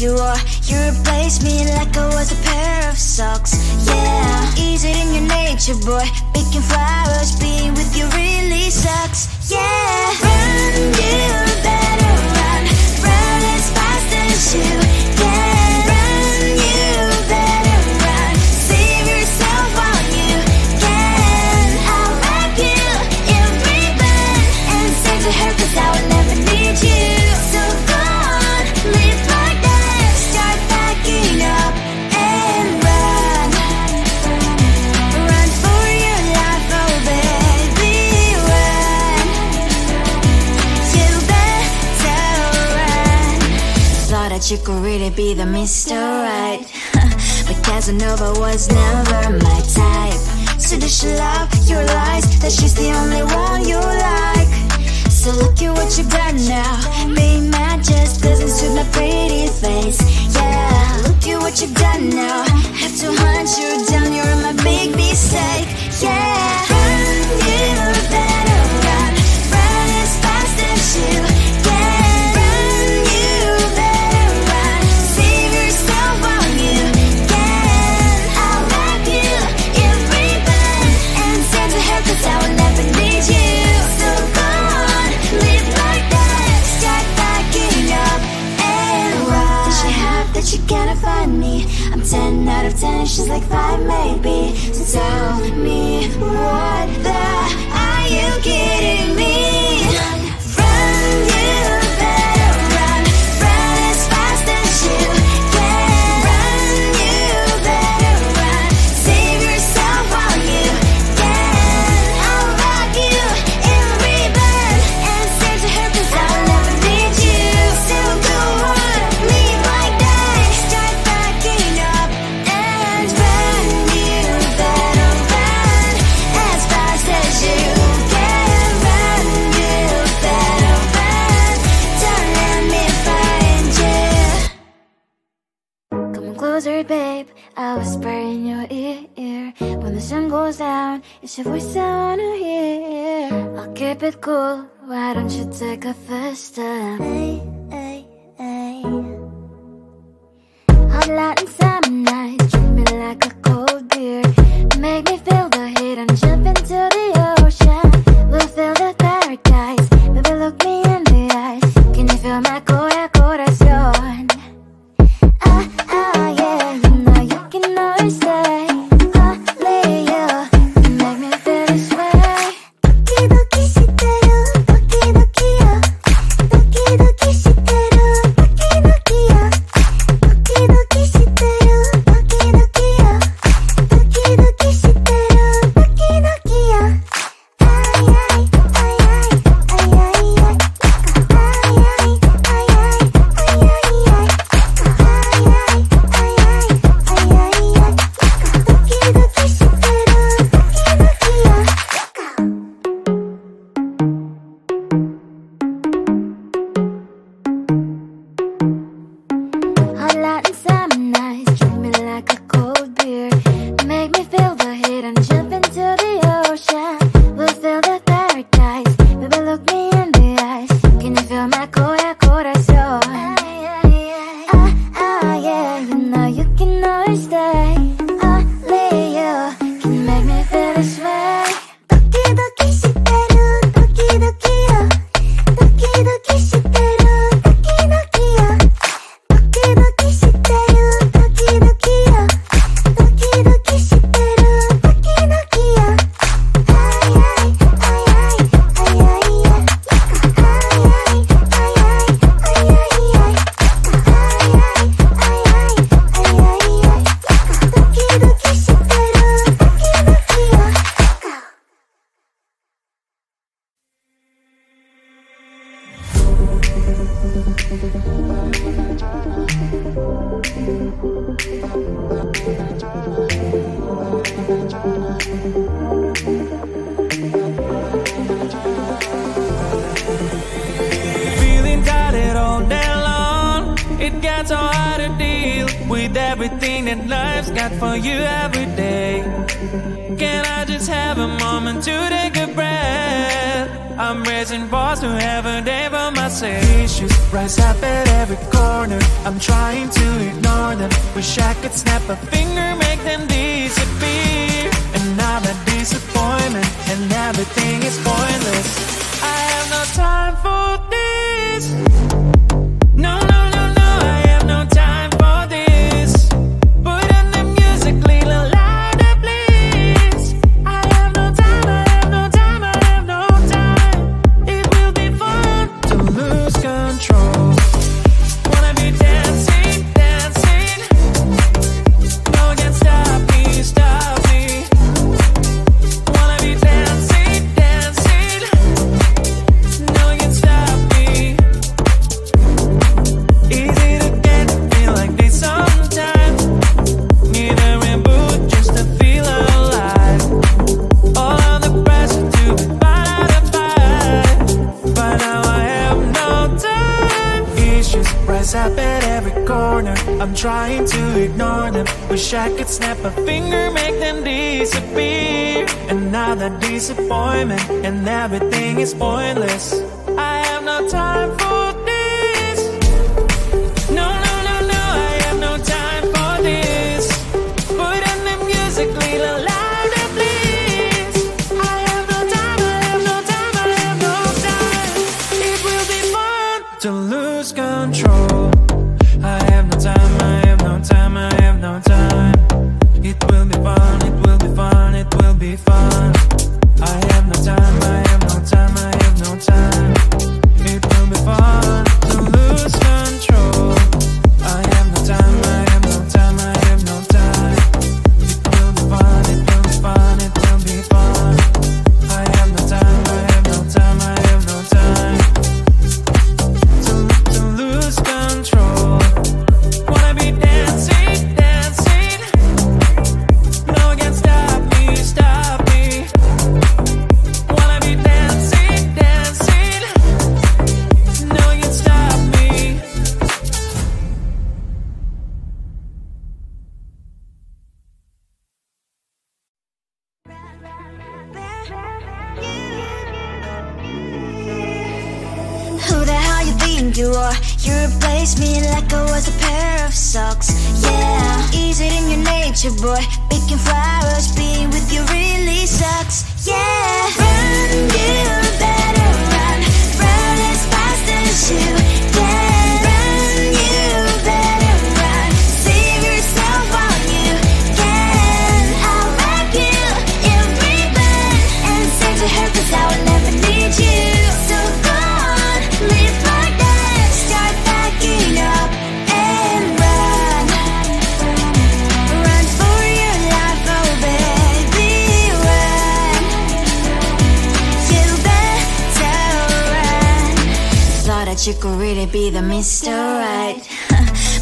you are. You replaced me like I was a pair of socks. Yeah, is it in your nature, boy? Picking flowers, being with you really sucks. Yeah, run, you better run. Run as fast as you can. Run, you better run. Save yourself while you can. I'll wrap you in ribbon and send to her, 'cause I will never need you. So go on, live like that. Start packing up and run. Run for your life, oh baby, run. You better run. Thought that you could really be the Mr. Right, but Casanova was never my type. So does she love your lies, that she's the only one you like? So look at what you've done now. Being mad just doesn't suit my pretty face. Yeah, look at what you've done now. Have to hunt you down, you're my big mistake. Yeah, run, you better run. Run as fast as you can. Run, you better run. Save yourself while you can. I'll wrap you in ribbon and send to her, 'cause I will never need you. So go on, live like that. Start packing up and run. Does she have that you cannot find me? I'm 10 out of 10, she's like 5 maybe. So tell me, what the are you kidding me? Run, you better run. Run as fast as you can. Run, you better run. Save yourself while you can. I'll wrap you in ribbon and send to her, 'cause I will never need you. So go on, live like that. Start packing up and run. You better run as fast as you can. Run, you better run. Don't let me find you. Come on closer, babe, I'll whisper in your ear. When the sun goes down, it's your voice I wanna hear. I'll keep it cool, why don't you take a first step? Hey, hey, hey. Hot light and summer night, treat me like a cold beer. Make me feel the heat and jump into the ocean. We'll feel the paradise, baby look me in the eyes. Can you feel my corazón? Ah, ah, yeah, you know you can always stay. Only you can make me feel this way. Doki doki shiteru, doki doki yo. Doki doki shiteru, doki doki yo. Doki doki shiteru, doki doki yo. Doki doki shiteru, doki doki yo. Ay ay ay ay ay ay ay. Ay ay ay ay ay ay ay. Hot light and summer nights, treat me like a cold beer. Make me feel the heat and jump into the ocean. We'll feel the paradise, baby look me in the eyes. Can you feel my corazón? Ah, ah, yeah, you know you can always stay. Only you can make me feel this way. Doki doki shiteru, doki doki yo. Doki doki shiteru, doki doki yo. Doki doki shiteru, doki doki yo. Doki doki shiteru, doki doki yo. Ay ay ay ay ay ay ay. Ay ay ay ay ay ay ay. Ay ay ay ay ay ay ay. Doki doki shiteru, doki doki yo. Feeling tired all day long. It gets so hard to deal with everything that life's got for you every day. Can I just have a moment to take a breath? I I'm raising bars to have a day for myself. Issues rise up at every corner, I'm trying to ignore them. Wish I could snap a finger, make them disappear. And now that disappointment and everything is pointless. I have no time for this. No, no, no, no, I have no time for this. Put on the music, little louder, please. I have no time, I have no time, I have no time. It will be fun to lose control. Wanna be dancing, dancing. No one can stop me, stop me. Wanna be dancing, dancing. No one can stop me. Easy to get, feel like this sometimes. Need a reboot just to feel alive. All of the pressure to be fight. But now I have no time. Issues rise up at every corner, I'm trying to ignore them. Wish I could snap a finger, make them disappear. And now that disappointment and everything is pointless. I have no time for this. No, no, no, no, I have no time for this. Put on the music, little louder, please. I have no time, I have no time, I have no time. It will be fun to lose control. I have no time, I have no time, I have no time. It will be fun, it will be fun, it will be fun. I have no time, I have no time, I have no time. It will be fun to lose control. I have no time, I have no time, I have no time. It will be fun, it will be fun, it will be fun. I have no time, I have no time, I have no time. To lose control. Wanna be dancing, dancing. No one can stop me, stop me. Wanna be dancing, dancing. No one can stop me. Who the hell you think you are? You replaced me like I was a pair of socks. Yeah, is it in your nature, boy? Picking flowers, being with you really sucks. Yeah, run, you better run. Run as fast as you can. Run, you better run. Save yourself while you can. I'll wrap you in ribbon and send to her 'cause I will never need you. So go on, live like that. Start backing up and run. Run for your life, oh baby, run. You better run. Thought that you could really be the Mr. Right.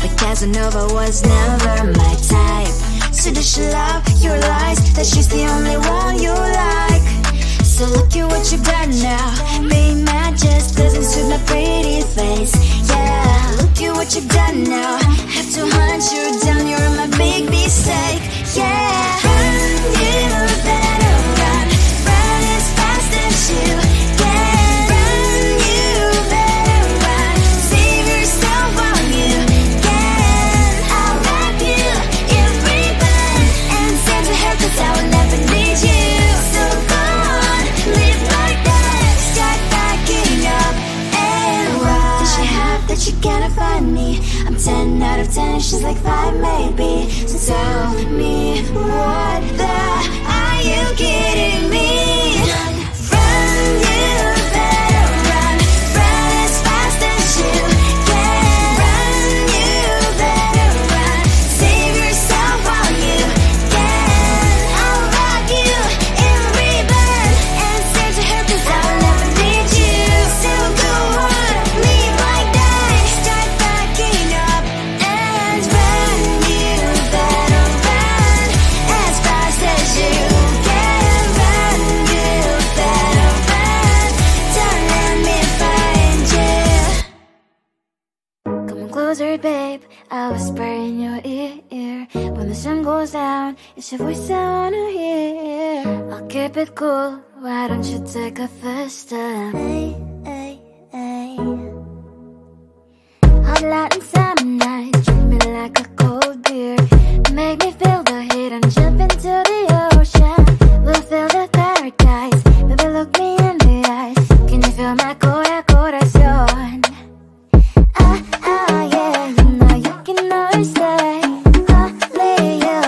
But Casanova was never my type. So does she love your lies? That she's the only one you like. So look at what you've done now. Being mad just doesn't suit my pretty face. Yeah, look at what you've done now. Have to hunt you down, you're my big mistake. Yeah, run, you better run. Run as fast as you can. Run, you better run. Save yourself while you can. I'll wrap you in ribbon and send to her 'cause I will never need you. So go on, live like that. Start backing up and run. Does she have that you cannot find me? I'm 10 out of 10, she's like 5 maybe. So tell me, what the are you kidding me? Run, you better run. Run as fast as you can. Run, you better run. Save yourself while you can. I'll wrap you in ribbon and send to her 'cause I will never need you. So go on, live like that. Start backing up and run. You better run as fast as you can. Run, you I'll whisper in your ear. When the sun goes down, it's your voice I wanna hear. I'll keep it cool, why don't you take a first step? Hey, hey, hey. Hot light and summer nights, treat me like a cold beer. Make me feel the heat and jump into the ocean. We'll feel the paradise, baby look me in the eyes. Can you feel my corazón? Yeah, you know you can always stay. Only you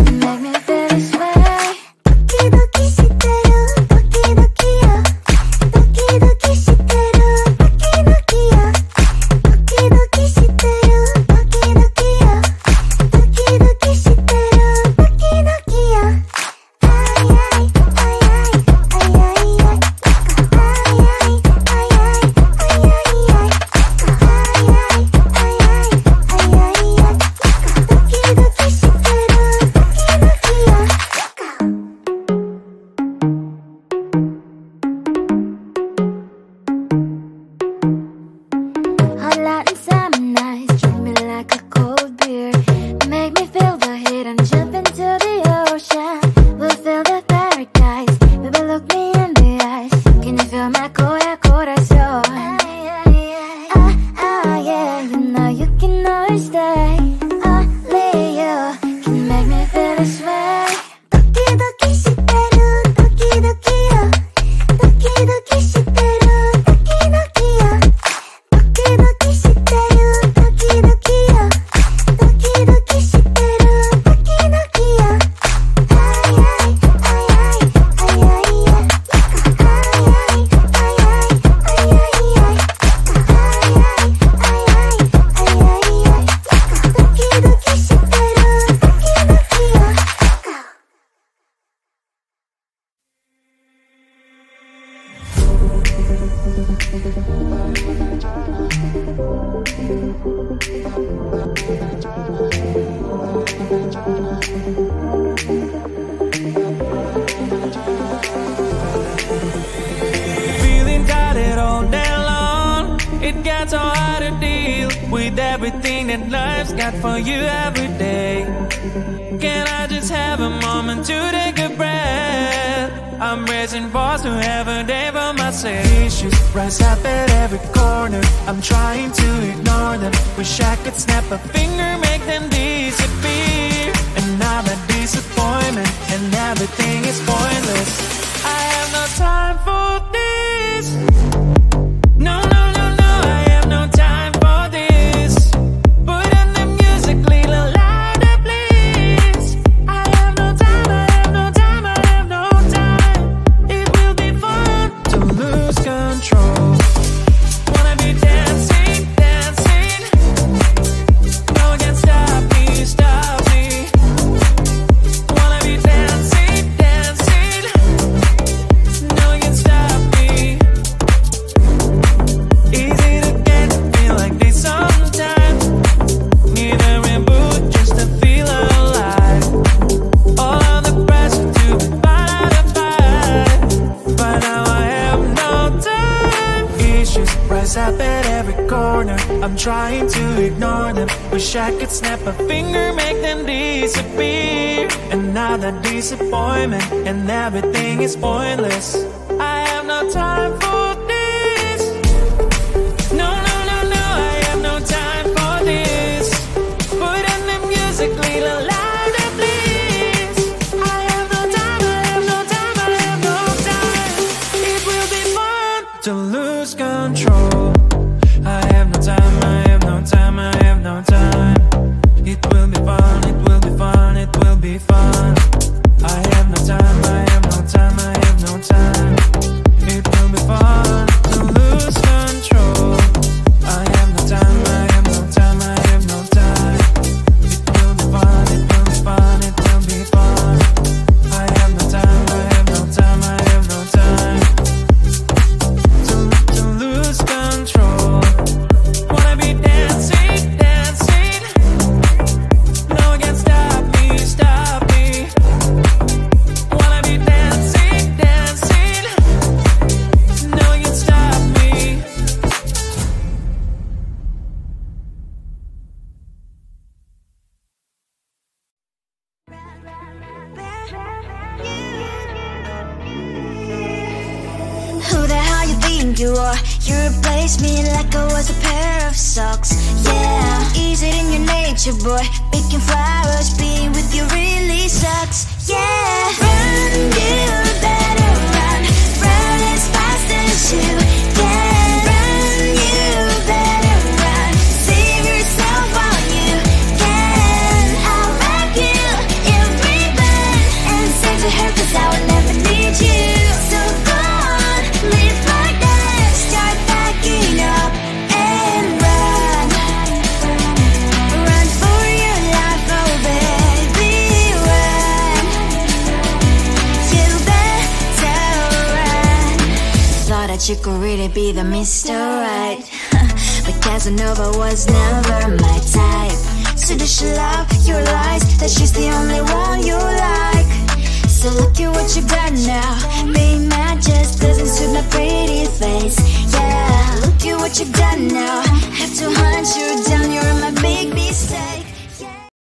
can make me feel this way. Doki doki shiteru, doki doki yo. Doki doki shiteru, doki doki yo. Doki doki shiteru, doki doki yo. Doki doki shiteru, doki doki yo. Ay ay ay ay ay ay ay. Ay ay ay ay ay ay ay. Hot light and summer nights, treat me like a cold beer. Make me feel the heat and jump into the ocean. We'll feel the paradise, baby look me in the eyes. Can you feel my corazón? Yeah, you know you can always stay. Only you can make me feel this way. Doki doki shiteru, doki doki yo. Doki doki shiteru, doki doki yo. Doki doki shiteru, doki doki yo. Doki doki shiteru, doki doki yo. Ay ay ay ay ay ay ay. Ay ay ay ay ay ay ay. Feeling tired all day long. It gets so hard to deal with everything that life's got for you every day. Can I just have a moment to take a breath? I'm raising balls to have a day for myself. Issues rise up at every corner. I'm trying to ignore them. Wish I could snap a finger, make them disappear. And now that disappointment and everything is pointless. I have no time for this. No, no, no, no, I have no time for this. Put on the music, little louder, please. I have no time, I have no time, I have no time. It will be fun to lose control. Wanna be dancing, dancing. No one can stop me, stop me. Wanna be dancing, dancing. No one can stop me. Easy to get, feel like this sometimes. Need a reboot just to feel alive. All of the pressure to be part of fight. But now I have no time. Issues rise up at every corner. I'm trying to ignore them. Wish I could snap a finger, make them disappear. And now that disappointment and everything is pointless. I have no time for this. No, no, no, no, I have no time for this. Put on the music, little louder, please. I have no time, I have no time, I have no time. It will be fun to lose control. I have no time, I have no time, I have no time. It will be fun, it will be fun, it will be fun. I have no time, I have no time, I have no time. It will be fun to lose control. I have no time, I have no time, I have no time. It will be fun, it will be fun, it will be fun. I have no time, I have no time, I have no time. To lose control. you are. You replaced me like I was a pair of socks. Yeah, is it in your nature, boy? Picking flowers, being with you really sucks. Yeah, run, you better run. Run as fast as you can. Run, you better run. Save yourself while you can. I'll wrap you in ribbon and send to her, 'cause I will never need you. So go on, live like that. Start packing up and run. Run for your life, oh baby, run. You better run. Thought that you could really be the Mr. Right, but Casanova was never my type. So does she love your lies, that she's the only one you like? So look at what you got now. Being mad just doesn't suit my pretty face. Yeah, look at what you got now.